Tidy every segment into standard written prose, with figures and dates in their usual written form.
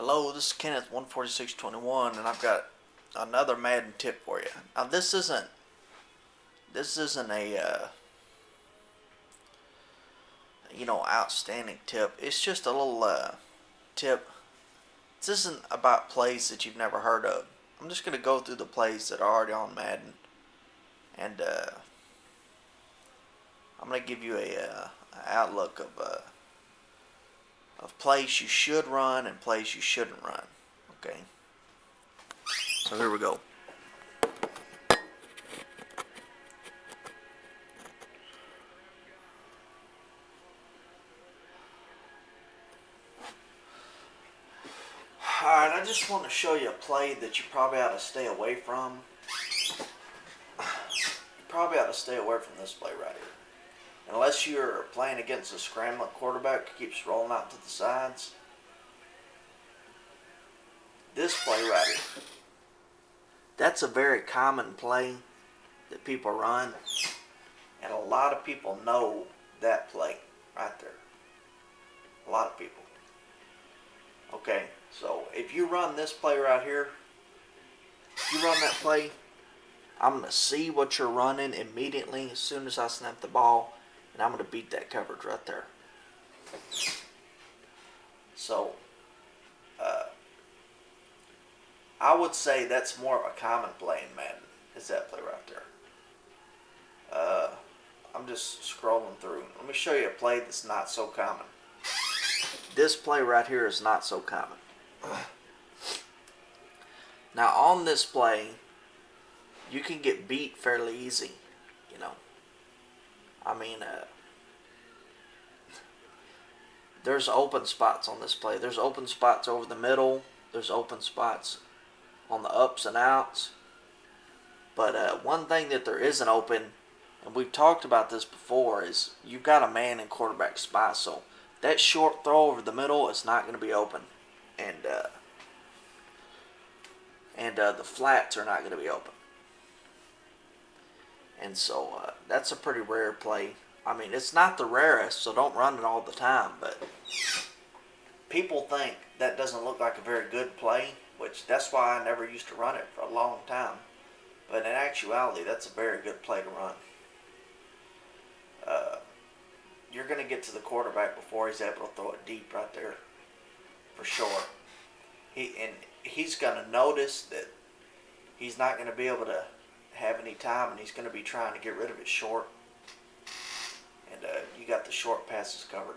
Hello, this is Kenneth 14621, and I've got another Madden tip for you. Now this isn't a outstanding tip. It's just a little tip. This isn't about plays that you've never heard of. I'm just gonna go through the plays that are already on Madden, and I'm gonna give you a outlook of plays you should run and plays you shouldn't run. Okay. So here we go. Alright, I just want to show you a play that you probably ought to stay away from. You probably ought to stay away from this play right here. Unless you're playing against a scrambling quarterback who keeps rolling out to the sides. This play right here. That's a very common play that people run. And a lot of people know that play right there. A lot of people. Okay, so if you run this play right here, if you run that play, I'm going to see what you're running immediately as soon as I snap the ball, and I'm going to beat that coverage right there. So, I would say that's more of a common play in Madden, is that play right there. I'm just scrolling through. Let me show you a play that's not so common. This play right here is not so common. Now on this play, you can get beat fairly easy, you know. I mean, there's open spots on this play. There's open spots over the middle. There's open spots on the ups and outs. But one thing that there isn't open, and we've talked about this before, is you've got a man in quarterback spot. So that short throw over the middle is not going to be open. And the flats are not going to be open. And so that's a pretty rare play. I mean, it's not the rarest, so don't run it all the time. But people think that doesn't look like a very good play, which that's why I never used to run it for a long time. But in actuality, that's a very good play to run. You're going to get to the quarterback before he's able to throw it deep right there, for sure. He's going to notice that he's not going to be able to have any time, and he's going to be trying to get rid of it short. And you got the short passes covered.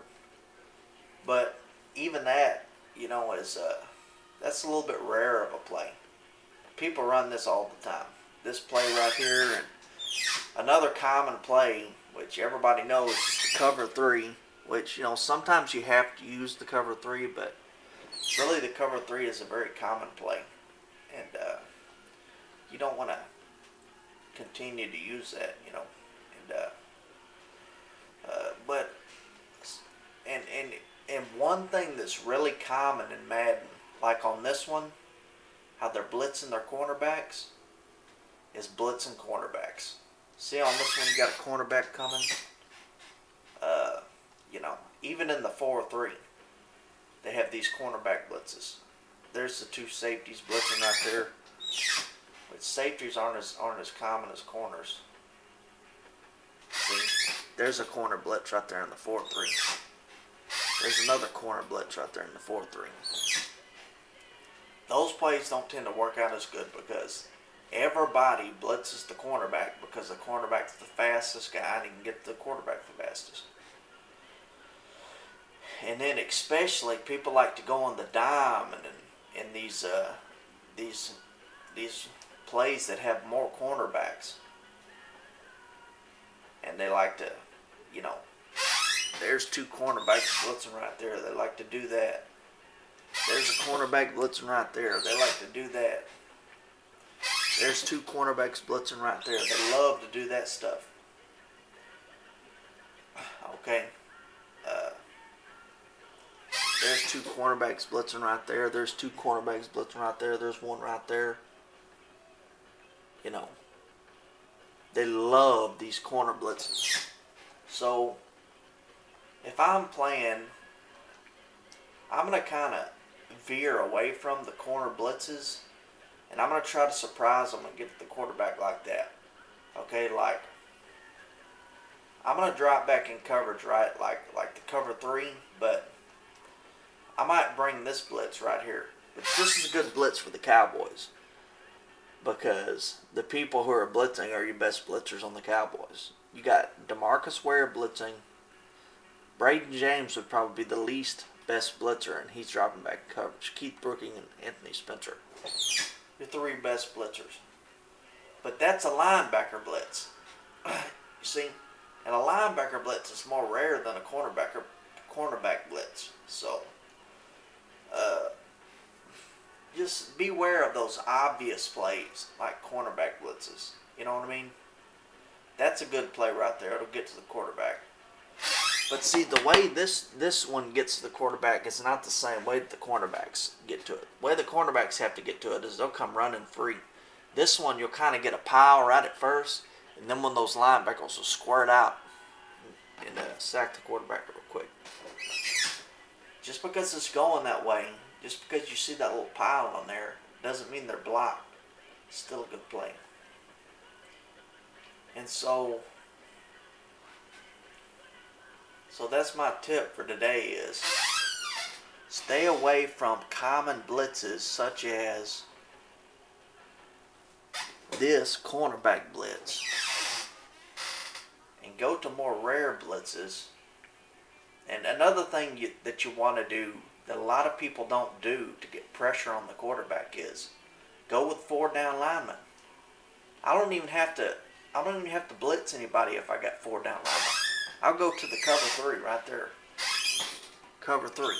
But even that, is that's a little bit rare of a play. People run this all the time. This play right here, and another common play, which everybody knows, is the cover three. Which sometimes you have to use the cover three, but really the cover three is a very common play, and you don't want to continue to use that, and one thing that's really common in Madden, like on this one, how they're blitzing their cornerbacks, is blitzing cornerbacks. See, on this one you got a cornerback coming. Even in the 4-3, they have these cornerback blitzes. There's the two safeties blitzing right there. But safeties aren't as common as corners. See, there's a corner blitz right there in the 4-3. There's another corner blitz right there in the 4-3. Those plays don't tend to work out as good because everybody blitzes the cornerback because the cornerback's the fastest guy and he can get to the quarterback the fastest. And then especially people like to go on the dime and in these plays that have more cornerbacks. And they like to, there's two cornerbacks blitzing right there. They like to do that. There's a cornerback blitzing right there. They like to do that. There's two cornerbacks blitzing right there. They love to do that stuff. Okay. There's two cornerbacks blitzing right there. There's two cornerbacks blitzing right there. There's one right there. They love these corner blitzes. So if I'm playing, I'm going to kind of veer away from the corner blitzes, and I'm going to try to surprise them and get to the quarterback like that. Okay, like I'm going to drop back in coverage, right, like the cover 3, but I might bring this blitz right here. But this is a good blitz for the Cowboys because the people who are blitzing are your best blitzers on the Cowboys. You got DeMarcus Ware blitzing. Braden James would probably be the least best blitzer, and he's dropping back in coverage. Keith Brooking and Anthony Spencer. Your 3 best blitzers. But that's a linebacker blitz. You see? And a linebacker blitz is more rare than a cornerback blitz. So, just beware of those obvious plays like cornerback blitzes. You know what I mean? That's a good play right there. It'll get to the quarterback. But see, the way this one gets to the quarterback is not the same way that the cornerbacks get to it. The way the cornerbacks have to get to it is they'll come running free. This one, you'll kind of get a pile right at first, and then when those linebackers will squirt out and sack the quarterback real quick. Just because it's going that way, just because you see that little pile on there, doesn't mean they're blocked. It's still a good play. And so that's my tip for today is stay away from common blitzes such as this cornerback blitz and go to more rare blitzes. And another thing that you want to do that a lot of people don't do to get pressure on the quarterback is go with 4 down linemen. I don't even have to blitz anybody if I got 4 down linemen. I'll go to the cover 3 right there. Cover 3.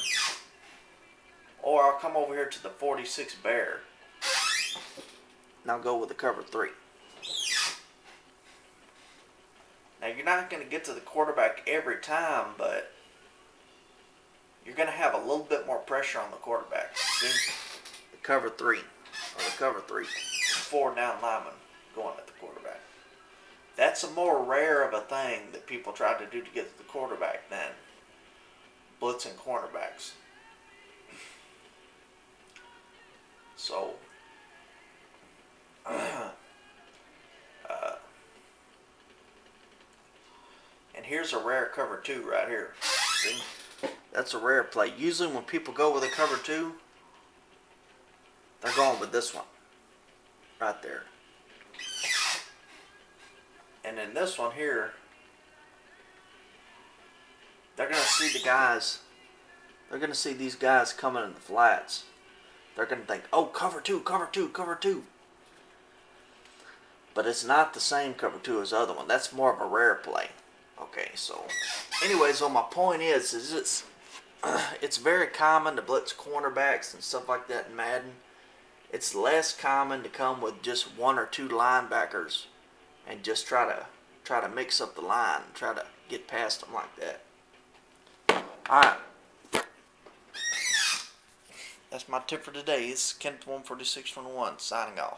Or I'll come over here to the 46 bear. And I'll go with the cover 3. Now you're not going to get to the quarterback every time, but you're going to have a little bit more pressure on the quarterback. See? The cover 3. Or the cover 3. 4 down linemen going at the quarterback. That's a more rare of a thing that people try to do to get to the quarterback than blitzing cornerbacks. So, and here's a rare cover 2 right here. See? That's a rare play. Usually when people go with a cover 2, they're going with this one. Right there. And in this one here, they're going to see the guys. They're going to see these guys coming in the flats. They're going to think, oh, cover 2, cover 2, cover 2. But it's not the same cover 2 as the other one. That's more of a rare play. Okay, so anyways, so my point is it's very common to blitz cornerbacks and stuff like that in Madden. It's less common to come with just 1 or 2 linebackers and just try to mix up the line, try to get past them like that. Alright. That's my tip for today. It's Kent 14621 signing off.